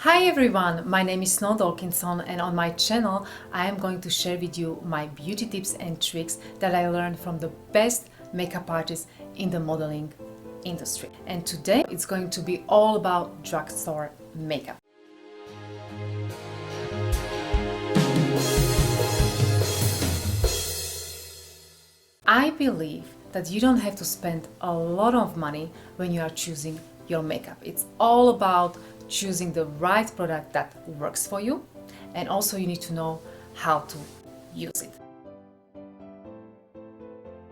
Hi everyone, my name is Dollkinson and on my channel I am going to share with you my beauty tips and tricks that I learned from the best makeup artists in the modeling industry. And today it's going to be all about drugstore makeup. I believe that you don't have to spend a lot of money when you are choosing your makeup. It's all about choosing the right product that works for you, and also you need to know how to use it.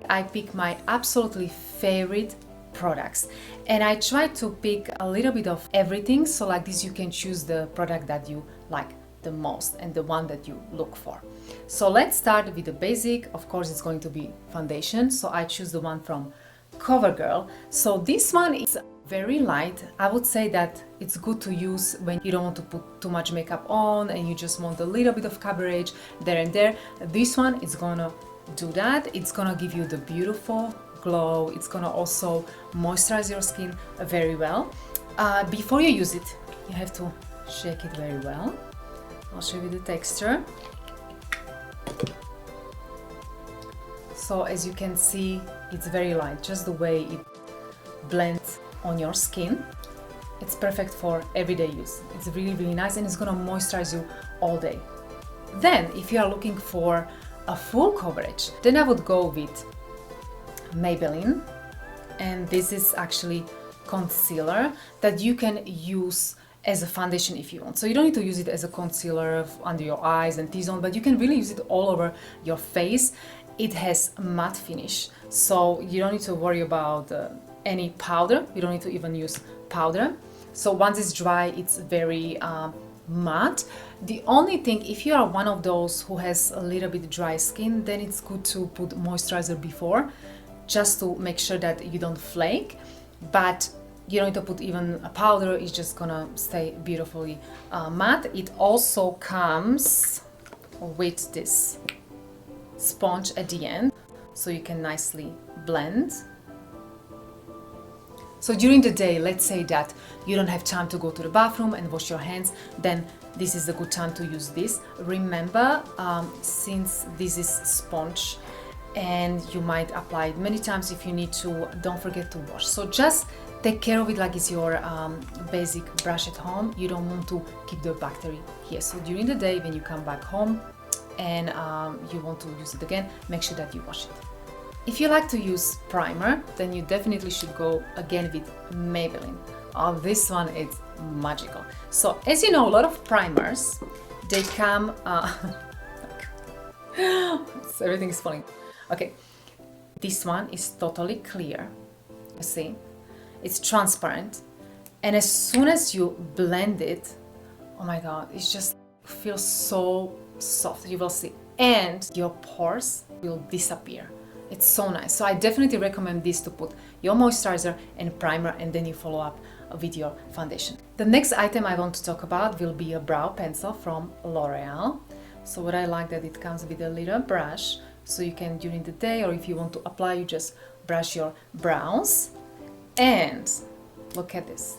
I pick my absolutely favorite products and I try to pick a little bit of everything, so like this you can choose the product that you like the most and the one that you look for. So let's start with the basic. Of course it's going to be foundation, so I choose the one from CoverGirl. So this one is very light. I would say that it's good to use when you don't want to put too much makeup on and you just want a little bit of coverage there and there. This one is gonna do that. It's gonna give you the beautiful glow. It's gonna also moisturize your skin very well. Before you use it, you have to shake it very well. I'll show you the texture. So as you can see, it's very light, just the way it blends on your skin. It's perfect for everyday use. It's really nice and it's gonna moisturize you all day. Then if you are looking for a full coverage, then I would go with Maybelline, and this is actually concealer that you can use as a foundation if you want. So you don't need to use it as a concealer under your eyes and T-zone, but you can really use it all over your face. It has matte finish, so you don't need to worry about any powder. You don't need to even use powder. So once it's dry, it's very matte. The only thing, if you are one of those who has a little bit dry skin, then it's good to put moisturizer before, just to make sure that you don't flake. But you don't need to put even a powder, it's just gonna stay beautifully matte. It also comes with this sponge at the end, so you can nicely blend. So during the day, let's say that you don't have time to go to the bathroom and wash your hands, then this is a good time to use this. Remember, since this is sponge and you might apply it many times if you need to, don't forget to wash. So just take care of it like it's your basic brush at home. You don't want to keep the bacteria here. So during the day, when you come back home and you want to use it again, make sure that you wash it. If you like to use primer, then you definitely should go again with Maybelline. This one is magical. So as you know, a lot of primers, they come so everything is falling. Okay, this one is totally clear. You see, it's transparent, and as soon as you blend it, oh my god, it just feels so soft. You will see, and your pores will disappear. It's so nice. So I definitely recommend this to put your moisturizer and primer, and then you follow up with your foundation. The next item I want to talk about will be a brow pencil from L'Oreal. So what I like that it comes with a little brush, so you can during the day, or if you want to apply, you just brush your brows. And look at this.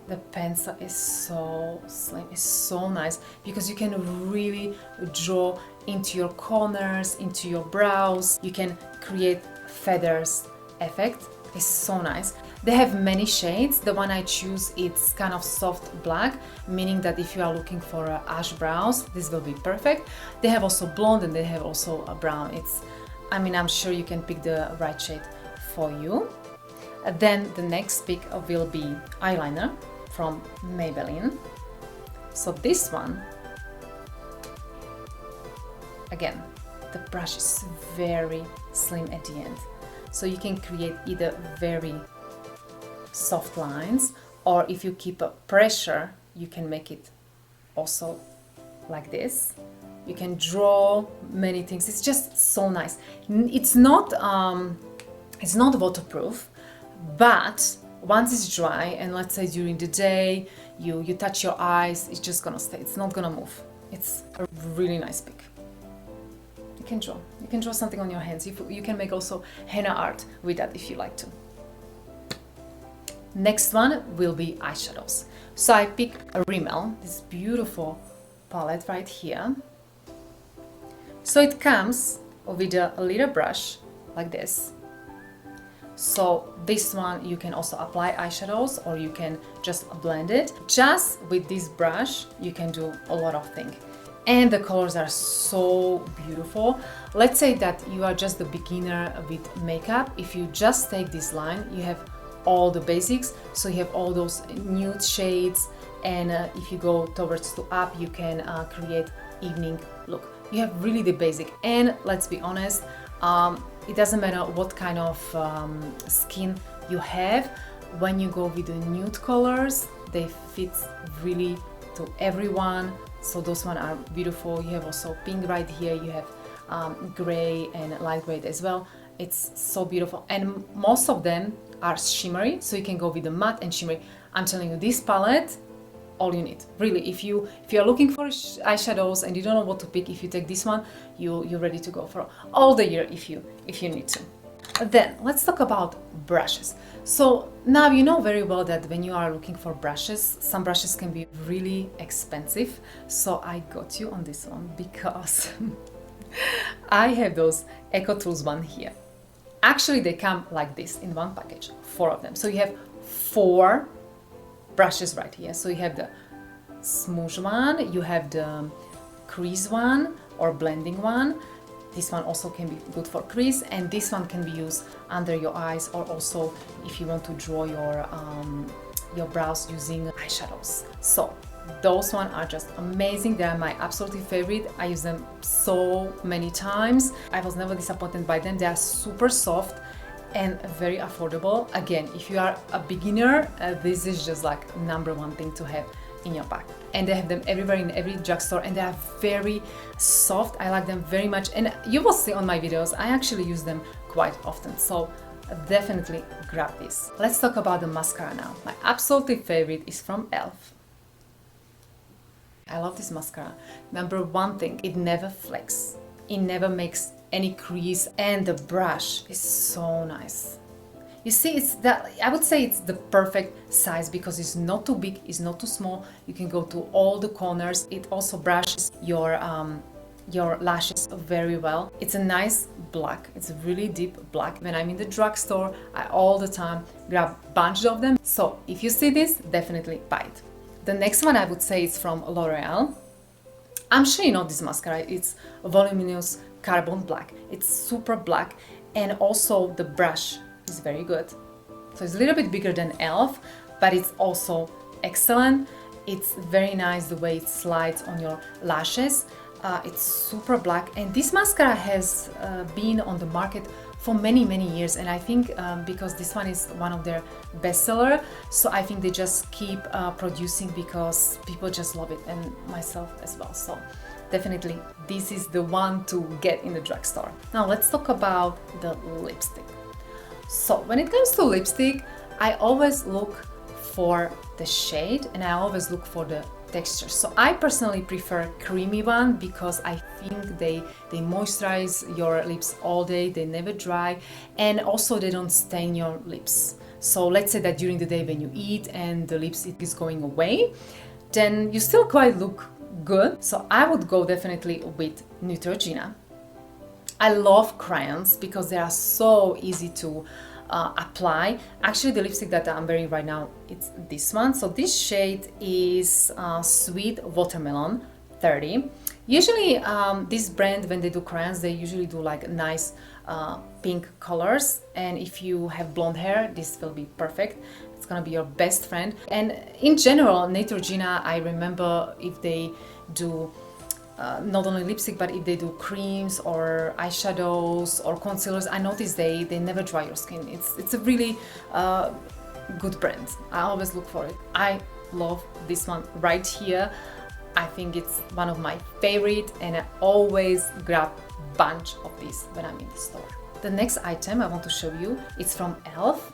The pencil is so slim, it's so nice, because you can really draw into your corners, into your brows. You can create feathers effect. It's so nice. They have many shades. The one I choose, it's kind of soft black, meaning that if you are looking for ash brows, this will be perfect. They have also blonde and they have also a brown. I'm sure you can pick the right shade for you. Then the next pick will be eyeliner from Maybelline. So this one, again, the brush is very slim at the end, so you can create either very soft lines, or if you keep a pressure, you can make it also like this. You can draw many things. It's just so nice. It's not waterproof, but once it's dry, and let's say during the day you touch your eyes, it's just gonna stay. It's not gonna move. It's a really nice pick. You can draw something on your hands. You can make also henna art with that if you like to. Next one will be eyeshadows. So I picked a Rimmel, this beautiful palette right here. So it comes with a little brush like this. So this one you can also apply eyeshadows or you can just blend it. Just with this brush you can do a lot of things. And the colors are so beautiful. Let's say that you are just a beginner with makeup. If you just take this line, you have all the basics. So you have all those nude shades, and if you go towards the up, you can create evening look. You have really the basic. And let's be honest, it doesn't matter what kind of skin you have. When you go with the nude colors, they fit really to everyone. So those ones are beautiful. You have also pink right here. You have gray and light gray as well. It's so beautiful. And most of them are shimmery, so you can go with the matte and shimmery. I'm telling you, this palette, all you need. Really, if you are looking for eyeshadows and you don't know what to pick, if you take this one, you're ready to go for all the year if you need to. Then let's talk about brushes. So now you know very well that when you are looking for brushes, some brushes can be really expensive. So I got you on this one because I have those Eco Tools one here. Actually, they come like this in one package, 4 of them. So you have 4 brushes right here. So you have the smooth one, you have the crease one or blending one. This one also can be good for crease, and this one can be used under your eyes or also if you want to draw your brows using eyeshadows. So those ones are just amazing. They are my absolutely favorite. I use them so many times. I was never disappointed by them. They are super soft and very affordable. Again, if you are a beginner, this is just like #1 thing to have in your bag. And they have them everywhere in every drugstore, and they are very soft. I like them very much, and you will see on my videos I actually use them quite often. So definitely grab this. Let's talk about the mascara now. My absolutely favorite is from e.l.f. I love this mascara. #1 thing, it never flakes. It never makes any crease, and the brush is so nice. You see, I would say it's the perfect size because it's not too big, it's not too small. You can go to all the corners. It also brushes your lashes very well. It's a nice black. It's a really deep black. When I'm in the drugstore, I all the time grab bunches of them. So if you see this, definitely buy it. The next one I would say is from L'Oreal. I'm sure you know this mascara. It's Voluminous Carbon Black. It's super black, and also the brush is very good. So it's a little bit bigger than e.l.f., but it's also excellent. It's very nice the way it slides on your lashes. It's super black, and this mascara has been on the market for many years, and I think because this one is one of their bestseller, so I think they just keep producing because people just love it, and myself as well. So definitely this is the one to get in the drugstore. Now let's talk about the lipstick. So when it comes to lipstick, I always look for the shade and I always look for the texture. So I personally prefer creamy one because I think they moisturize your lips all day, they never dry, and also they don't stain your lips. So let's say that during the day when you eat and the lipstick is going away, then you still quite look good. So I would go definitely with Neutrogena. I love crayons because they are so easy to apply. Actually, the lipstick that I'm wearing right now, it's this one. So this shade is Sweet Watermelon 30. Usually this brand, when they do crayons, they usually do like nice pink colors, and if you have blonde hair, this will be perfect. It's gonna be your best friend. And in general, Neutrogena, I remember if they do not only lipstick, but if they do creams or eyeshadows or concealers, I notice they never dry your skin. It's a really good brand. I always look for it. I love this one right here. I think it's one of my favorite, and I always grab a bunch of these when I'm in the store. The next item I want to show you is from e.l.f.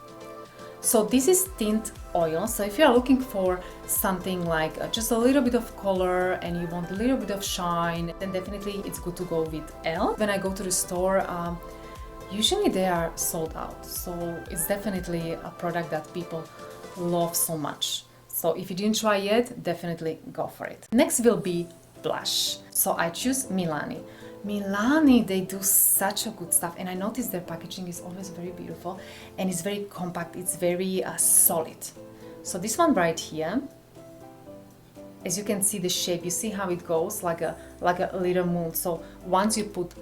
So this is tint oil. So if you are looking for something like just a little bit of color and you want a little bit of shine, then definitely it's good to go with e.l.f. When I go to the store, usually they are sold out. So it's definitely a product that people love so much. So if you didn't try yet, definitely go for it. Next will be blush. So I choose Milani. Milani, they do such a good stuff, and I noticed their packaging is always very beautiful and it's very compact, it's very solid. So this one right here, as you can see the shape, you see how it goes like a little moon. So once you put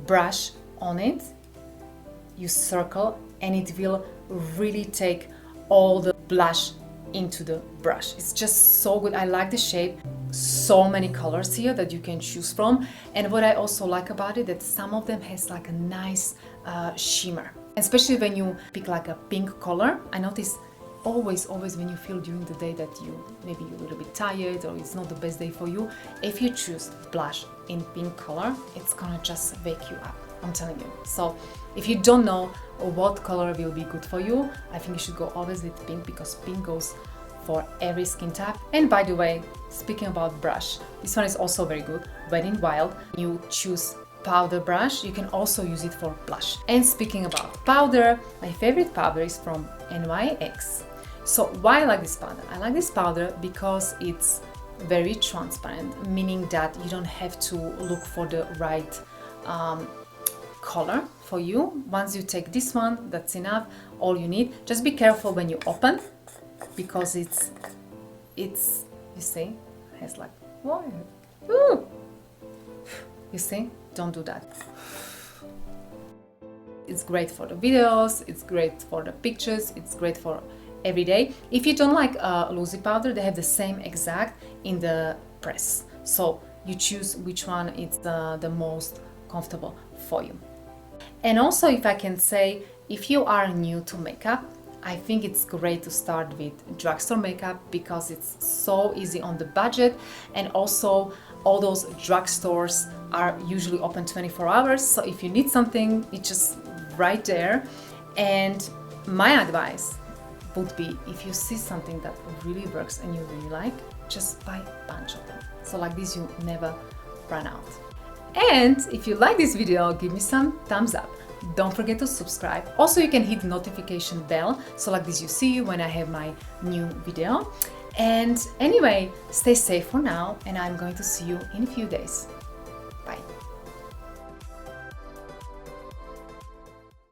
brush on it, you circle and it will really take all the blush into the brush. It's just so good. I like the shape. So many colors here that you can choose from, and what I also like about it, that some of them has like a nice shimmer, especially when you pick like a pink color. I notice always when you feel during the day that maybe you're a little bit tired or it's not the best day for you, if you choose blush in pink color, it's gonna just wake you up, I'm telling you. So if you don't know what color will be good for you, I think you should go always with pink, because pink goes for every skin type. And by the way, speaking about brush, this one is also very good. Wet n Wild, you choose powder brush, you can also use it for blush. And speaking about powder, my favorite powder is from NYX. So why I like this powder? I like this powder because it's very transparent, meaning that you don't have to look for the right color for you. Once you take this one, that's enough, all you need. Just be careful when you open, because it's you see, it's like, whoa, ooh. You see, don't do that. It's great for the videos, it's great for the pictures, it's great for every day. If you don't like loosey powder, they have the same exact in the press, so you choose which one is the most comfortable for you. And also, if I can say, if you are new to makeup, I think it's great to start with drugstore makeup, because it's so easy on the budget, and also all those drugstores are usually open 24 hours, so if you need something, it's just right there. And my advice would be, if you see something that really works and you really like, just buy a bunch of them, so like this you never run out. And if you like this video, give me some thumbs up. Don't forget to subscribe. Also, you can hit the notification bell, so like this you see when I have my new video. And anyway, stay safe for now, and I'm going to see you in a few days.